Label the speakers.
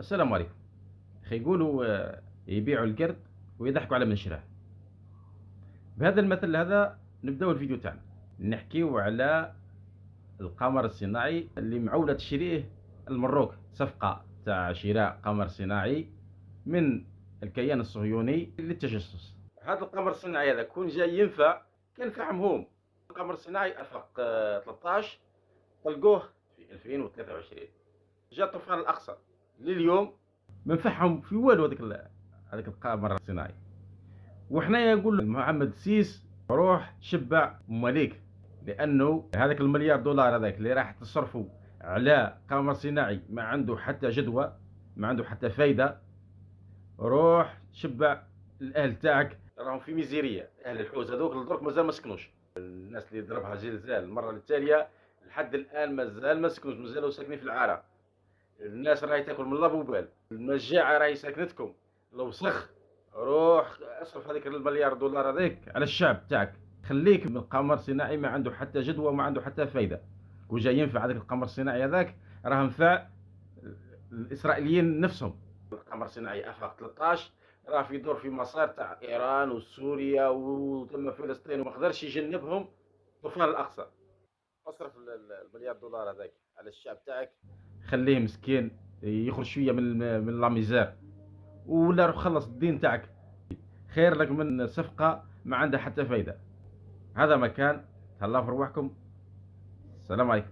Speaker 1: السلام عليكم. أخي يقولوا يبيعوا القرد ويضحكوا على من شراه. بهذا المثل هذا نبداو الفيديو تاعنا، نحكيو على القمر الصناعي اللي معولة تشريه المروك، صفقة تاع شراء قمر صناعي من الكيان الصهيوني للتجسس. هذا القمر الصناعي هذا كون جاي ينفع كان فعمهم. القمر الصناعي افق 13 طلقوه في 2023. جاء طوفان الاقصى لليوم ما نفعهم في والو هذاك القمر الصناعي. وحنايا نقول محمد السيس روح شبع مماليك، لانه هذاك المليار دولار هذاك اللي راح تصرفه على قمر صناعي ما عنده حتى جدوى، ما عنده حتى فايده. روح شبع الاهل تاعك راهم في ميزيريا، اهل الحوز هذوك لدرك مازال ما سكنوش. الناس اللي ضربها زلزال المره التاليه لحد الان مازال ما سكنوش، مازالوا ساكنين في العاره. الناس راهي تاكل من لابوبال، المجاعه راهي ساكنتكم، الوسخ. روح اصرف هذيك المليار دولار هذيك على الشعب تاعك، خليك من قمر صناعي ما عنده حتى جدوى وما عنده حتى فايده. وجاي ينفع هذاك القمر الصناعي هذاك راه نفع الاسرائيليين نفسهم. القمر الصناعي افاق 13 راه في دور في مسار تاع ايران وسوريا وثم فلسطين، وما قدرش يجنبهم طوفان الاقصى. اصرف المليار دولار هذاك على الشعب تاعك، خليه مسكين يخرج شويه من لا ميزير، ولا روح خلص الدين تاعك، خير لك من صفقه ما عندها حتى فايده. هذا مكان. تهلاو في رواحكم. السلام عليكم.